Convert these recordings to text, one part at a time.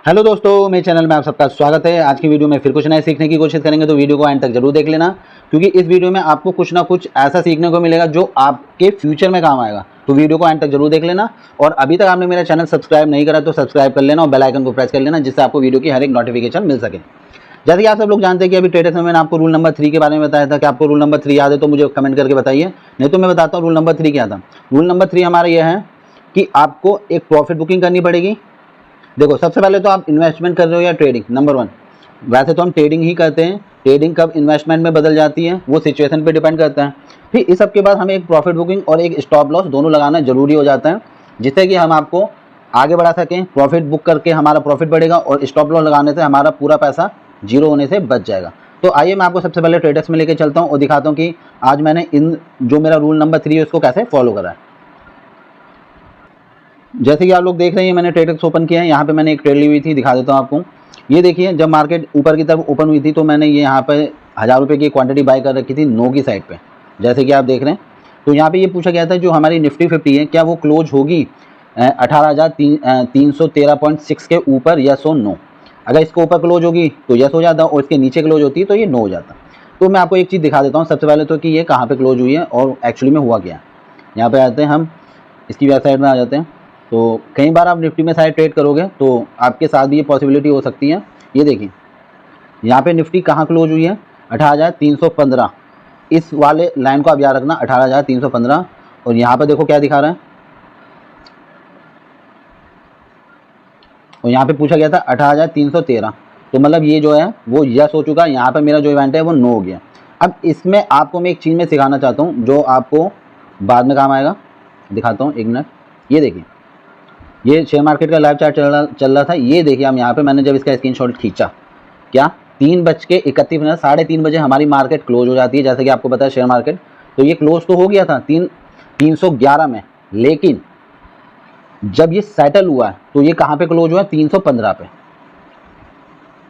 Hello दोस्तों, मेरे channel में आप सबका स्वागत है। आज की वीडियो में फिर कुछ नया सीखने की कोशिश करेंगे, तो वीडियो को एंड तक जरूर देख लेना, क्योंकि इस वीडियो में आपको कुछ ना कुछ ऐसा सीखने को मिलेगा जो आपके फ्यूचर में काम आएगा। तो वीडियो को एंड तक जरूर देख लेना। और अभी तक आपने मेरा चैनल सब्सक्राइब नहीं करा तो सब्सक्राइब कर लेना और बेल आइकन को प्रेस कर लेना, जिससे आपको वीडियो की हर एक नोटिफिकेशन मिल सके। जैसे कि आप सब लोग जानते हैं कि अभी ट्रेडर्स में मैंने आपको रूल नंबर 3 के बारे में बताया था कि आपको रूल नंबर 3 याद है तो मुझे कमेंट करके बताइए, नहीं तो मैं बताता हूँ रूल नंबर 3 क्या था। रूल नंबर 3 हमारा यह है कि आपको एक प्रॉफिट बुकिंग करनी पड़ेगी। देखो, सबसे पहले तो आप इन्वेस्टमेंट कर रहे हो या ट्रेडिंग, नंबर 1। वैसे तो हम ट्रेडिंग ही करते हैं, ट्रेडिंग कब इन्वेस्टमेंट में बदल जाती है वो सिचुएशन पे डिपेंड करता है। फिर इस सब के बाद हमें एक प्रॉफिट बुकिंग और एक स्टॉप लॉस दोनों लगाना जरूरी हो जाता है, जिससे कि हम आपको आगे बढ़ा सकें। प्रॉफिट बुक करके हमारा प्रॉफिट बढ़ेगा और स्टॉप लॉस लगाने से हमारा पूरा पैसा जीरो होने से बच जाएगा। तो आइए मैं आपको सबसे पहले ट्रेडर्स में लेके चलता हूँ और दिखाता हूँ कि आज मैंने इन जो मेरा रूल नंबर 3 है उसको कैसे फॉलो करा है। जैसे कि आप लोग देख रहे हैं, मैंने ट्रेडर्स ओपन किया है। यहाँ पे मैंने एक ट्रेड ली हुई थी, दिखा देता हूँ आपको। ये देखिए, जब मार्केट ऊपर की तरफ ओपन हुई थी तो मैंने ये यहाँ पे 1000 रुपये की क्वांटिटी बाय कर रखी थी नो की साइड पे, जैसे कि आप देख रहे हैं। तो यहाँ पे ये पूछा गया था जो हमारी निफ्टी 50 है क्या वो क्लोज होगी 18,313.6 के ऊपर, यस और नो। अगर इसके ऊपर क्लोज होगी तो यस हो जाता, और इसके नीचे क्लोज होती है तो ये नो हो जाता। तो मैं आपको एक चीज़ दिखा देता हूँ सबसे पहले तो कि ये कहाँ पर क्लोज हुई है और एक्चुअली में हुआ क्या है। यहाँ पर आते हैं हम, इसकी वेबसाइट में आ जाते हैं। तो कई बार आप निफ्टी में साइड ट्रेड करोगे तो आपके साथ भी ये पॉसिबिलिटी हो सकती है। ये देखिए, यहाँ पे निफ्टी कहाँ क्लोज हुई है, 18,315। इस वाले लाइन को आप याद रखना, 18,315। और यहाँ पे देखो क्या दिखा रहा है, और यहाँ पे पूछा गया था 18,313। तो मतलब ये जो है वो यस हो चुका है। यहाँ पे मेरा जो इवेंट है वो नो हो गया। अब इसमें आपको मैं एक चीज़ में सिखाना चाहता हूँ जो आपको बाद में काम आएगा। दिखाता हूँ, एक मिनट। ये देखिए, ये शेयर मार्केट का लाइव चार्ट चल रहा था। ये देखिए हम यहाँ पे, मैंने जब इसका स्क्रीनशॉट खींचा, क्या 3:31, 3:30 बजे हमारी मार्केट क्लोज हो जाती है, जैसे कि आपको पता है शेयर मार्केट। तो ये क्लोज तो हो गया था 311 में, लेकिन जब ये सेटल हुआ है तो ये कहाँ पे क्लोज हुआ है, 315 पे,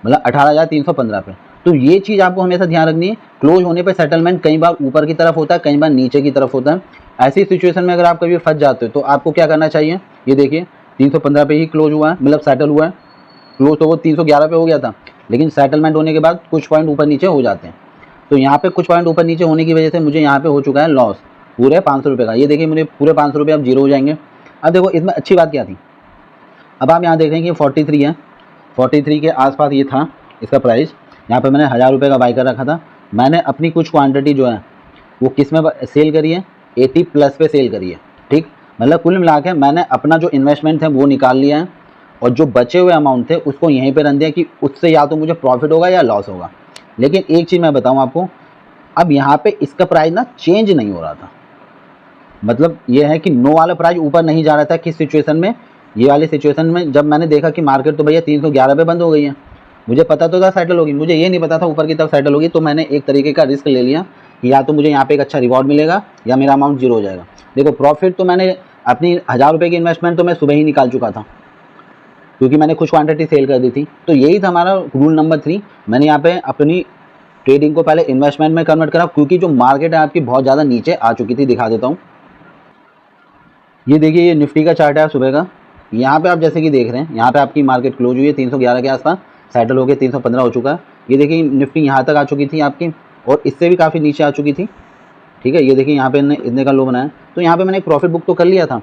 मतलब 18,315 पे। तो ये चीज़ आपको हमेशा ध्यान रखनी है। क्लोज होने पे सेटलमेंट कई बार ऊपर की तरफ होता है, कई बार नीचे की तरफ होता है। ऐसी सिचुएशन में अगर आप कभी फंस जाते हो तो आपको क्या करना चाहिए, ये देखिए 315 पे ही क्लोज हुआ है, मतलब सेटल हुआ है। क्लोज तो वो 311 पे हो गया था, लेकिन सेटलमेंट होने के बाद कुछ पॉइंट ऊपर नीचे हो जाते हैं। तो यहाँ पे कुछ पॉइंट ऊपर नीचे होने की वजह से मुझे यहाँ पे हो चुका है लॉस पूरे 500 रुपये का। ये देखिए मुझे पूरे 500 रुपये अब जीरो हो जाएंगे। अब देखो इसमें अच्छी बात क्या थी, अब आप यहाँ देख रहे हैं कि 43 है, 43 के आसपास ये था इसका प्राइस। यहाँ पे मैंने 1000 रुपये का बाई कर रखा था। मैंने अपनी कुछ क्वांटिटी जो है वो किस में सेल करी है, 80+ पे सेल करी है। ठीक, मतलब कुल मिला के मैंने अपना जो इन्वेस्टमेंट है वो निकाल लिया है, और जो बचे हुए अमाउंट थे उसको यहीं पे रख दिया कि उससे या तो मुझे प्रॉफिट होगा या लॉस होगा। लेकिन एक चीज़ मैं बताऊँ आपको, अब यहाँ पे इसका प्राइस ना चेंज नहीं हो रहा था। मतलब ये है कि नो वाला प्राइस ऊपर नहीं जा रहा था। किस सिचुएशन में, ये वाली सिचुएशन में जब मैंने देखा कि मार्केट तो भैया 311 पे बंद हो गई है। मुझे पता तो था सेटल होगी, मुझे ये नहीं पता था ऊपर की तरफ सेटल होगी। तो मैंने एक तरीके का रिस्क ले लिया कि या तो मुझे यहाँ पे एक अच्छा रिवॉर्ड मिलेगा या मेरा अमाउंट जीरो हो जाएगा। देखो प्रॉफिट तो मैंने अपनी 1000 रुपये की इन्वेस्टमेंट तो मैं सुबह ही निकाल चुका था, क्योंकि मैंने कुछ क्वांटिटी सेल कर दी थी। तो यही था हमारा रूल नंबर 3। मैंने यहाँ पे अपनी ट्रेडिंग को पहले इन्वेस्टमेंट में कन्वर्ट करा, क्योंकि जो मार्केट है आपकी बहुत ज़्यादा नीचे आ चुकी थी। दिखा देता हूँ, ये देखिए ये निफ्टी का चार्ट है सुबह का। यहाँ पे आप जैसे कि देख रहे हैं, यहाँ पे आपकी मार्केट क्लोज हुई है 311 के आसपास, सेटल हो गया 315 हो चुका है। ये देखिए निफ्टी यहाँ तक आ चुकी थी आपकी, और इससे भी काफ़ी नीचे आ चुकी थी। ठीक है, ये देखिए यहाँ पे इतने का लो बनाया। तो यहाँ पे मैंने एक प्रॉफिट बुक तो कर लिया था,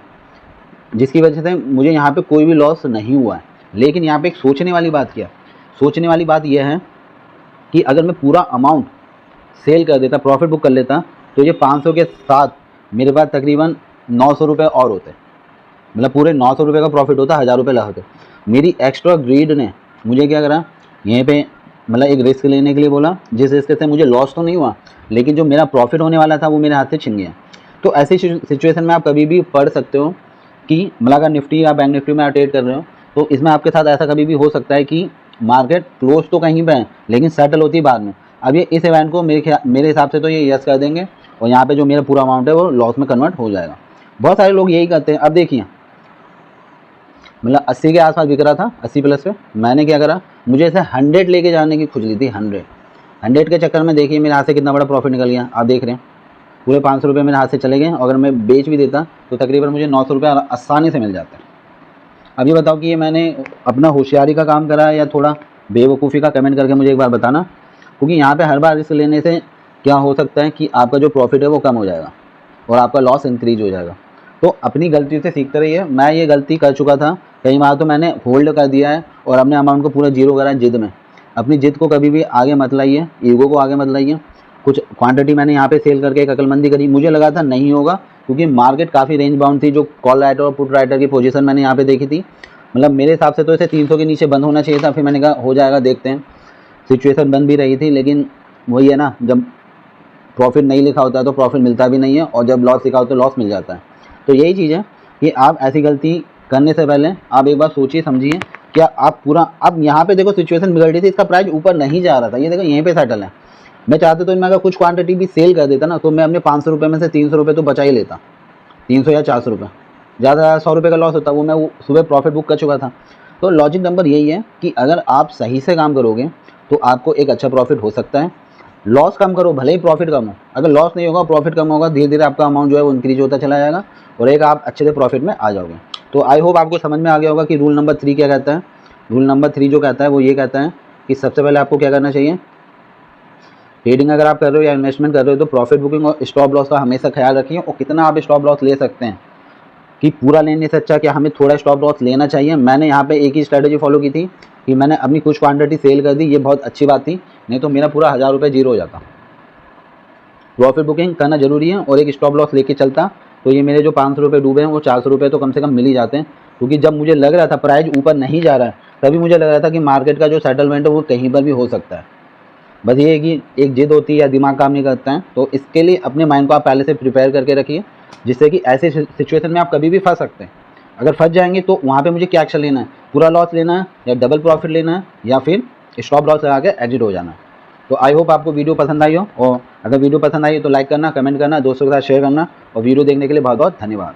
जिसकी वजह से मुझे यहाँ पे कोई भी लॉस नहीं हुआ है। लेकिन यहाँ पे एक सोचने वाली बात क्या, सोचने वाली बात यह है कि अगर मैं पूरा अमाउंट सेल कर देता, प्रॉफिट बुक कर लेता, तो ये 500 के साथ मेरे पास तकरीबन 900 रुपये और होते, मतलब पूरे 900 रुपये का प्रॉफिट होता, 1000 रुपये लगाते। मेरी एक्स्ट्रा ग्रीड ने मुझे क्या करा, यहीं पे मतलब एक रिस्क लेने के लिए बोला, जिस रिस्क से मुझे लॉस तो नहीं हुआ, लेकिन जो मेरा प्रॉफिट होने वाला था वो मेरे हाथ से छिन गया। तो ऐसी सिचुएशन में आप कभी भी पढ़ सकते हो कि मतलब अगर निफ्टी या बैंक निफ्टी में आप ट्रेड कर रहे हो तो इसमें आपके साथ ऐसा कभी भी हो सकता है कि मार्केट क्लोज तो कहीं पे है लेकिन सेटल होती है बाद में। अब ये इस इवेंट को मेरे हिसाब से तो ये यस कर देंगे, और यहाँ पे जो मेरा पूरा अमाउंट है वो लॉस में कन्वर्ट हो जाएगा। बहुत सारे लोग यही करते हैं। अब देखिए मतलब 80 के आसपास बिक रहा था, 80+ पे। मैंने क्या करा, मुझे ऐसे 100 लेके जाने की खुजली थी। 100 के चक्कर में देखिए मेरे हाथ से कितना बड़ा प्रॉफिट निकल गया। आप देख रहे हैं पूरे 500 रुपये मेरे हाथ से चले गए। अगर मैं बेच भी देता तो तकरीबन मुझे 900 रुपये आसानी से मिल जाता है। अब ये बताओ कि ये मैंने अपना होशियारी का काम करा है या थोड़ा बेवकूफ़ी का, कमेंट करके मुझे एक बार बताना। क्योंकि यहाँ पे हर बार रिस्क लेने से क्या हो सकता है कि आपका जो प्रॉफिट है वो कम हो जाएगा और आपका लॉस इंक्रीज हो जाएगा। तो अपनी गलती से सीखते रहिए। मैं ये गलती कर चुका था कई बार, तो मैंने होल्ड कर दिया है और अपने अमाउंट को पूरा जीरो करा है जिद में। अपनी जिद को कभी भी आगे मत लाइए, ईगो को आगे मत लाइए। कुछ क्वांटिटी मैंने यहाँ पे सेल करके एक अकलमंदी करी, मुझे लगा था नहीं होगा क्योंकि मार्केट काफ़ी रेंज बाउंड थी। जो कॉल राइटर और पुट राइटर की पोजीशन मैंने यहाँ पे देखी थी, मतलब मेरे हिसाब से तो इसे 300 के नीचे बंद होना चाहिए था। फिर मैंने कहा हो जाएगा, देखते हैं। सिचुएशन बन भी रही थी, लेकिन वही है ना, जब प्रॉफिट नहीं लिखा होता है तो प्रॉफिट मिलता भी नहीं है, और जब लॉस लिखा होता है तो लॉस मिल जाता है। तो यही चीज़ है कि आप ऐसी गलती करने से पहले आप एक बार सोचिए समझिए, क्या आप पूरा, अब यहाँ पे देखो सिचुएशन बिगड़ रही थी, इसका प्राइस ऊपर नहीं जा रहा था, ये देखो यहीं पे सेटल है। मैं चाहता तो मैं अगर कुछ क्वांटिटी भी सेल कर देता ना, तो मैं अपने 500 रुपये में से 300 रुपये तो बचा ही लेता, 300 या 400 रुपये, ज़्यादा 100 रुपये का लॉस होता, वो मैं सुबह प्रॉफिट बुक कर चुका था। तो लॉजिक नंबर यही है कि अगर आप सही से काम करोगे तो आपको एक अच्छा प्रॉफिट हो सकता है। लॉस कम करो, भले ही प्रॉफिट कम हो, अगर लॉस नहीं होगा प्रॉफिट कम होगा, धीरे धीरे आपका अमाउंट जो है वो इंक्रीज होता चला जाएगा और एक आप अच्छे से प्रॉफिट में आ जाओगे। तो आई होप आपको समझ में आ गया होगा कि रूल नंबर 3 क्या कहता है। रूल नंबर 3 जो कहता है वो ये कहता है कि सबसे पहले आपको क्या करना चाहिए, ट्रेडिंग अगर आप कर रहे हो या इन्वेस्टमेंट कर रहे हो तो प्रॉफिट बुकिंग और स्टॉप लॉस का हमेशा ख्याल रखिए। और कितना आप स्टॉप लॉस ले सकते हैं, कि पूरा लेने से अच्छा क्या हमें थोड़ा स्टॉप लॉस लेना चाहिए। मैंने यहाँ पे एक ही स्ट्रेटेजी फॉलो की थी कि मैंने अपनी कुछ क्वांटिटी सेल कर दी, ये बहुत अच्छी बात थी, नहीं तो मेरा पूरा 1000 रुपये जीरो हो जाता। प्रॉफिट बुकिंग करना जरूरी है और एक स्टॉप लॉस लेके चलता तो ये मेरे जो 500 रुपये डूबे हैं वो 400 रुपये तो कम से कम मिल ही जाते हैं। क्योंकि जब मुझे लग रहा था प्राइस ऊपर नहीं जा रहा है, तभी मुझे लग रहा था कि मार्केट का जो सेटलमेंट है वो कहीं पर भी हो सकता है। बस ये है कि एक जिद होती है या दिमाग काम नहीं करता है, तो इसके लिए अपने माइंड को आप पहले से प्रिपेयर करके रखिए, जिससे कि ऐसे सिचुएशन में आप कभी भी फंस सकते हैं। अगर फंस जाएंगे तो वहाँ पे मुझे क्या एक्शन लेना है, पूरा लॉस लेना है या डबल प्रॉफिट लेना है या फिर स्टॉप लॉस लगा के एग्जिट हो जाना है। तो आई होप आपको वीडियो पसंद आई हो, और अगर वीडियो पसंद आई तो लाइक करना, कमेंट करना, दोस्तों के साथ शेयर करना, और वीडियो देखने के लिए बहुत बहुत धन्यवाद।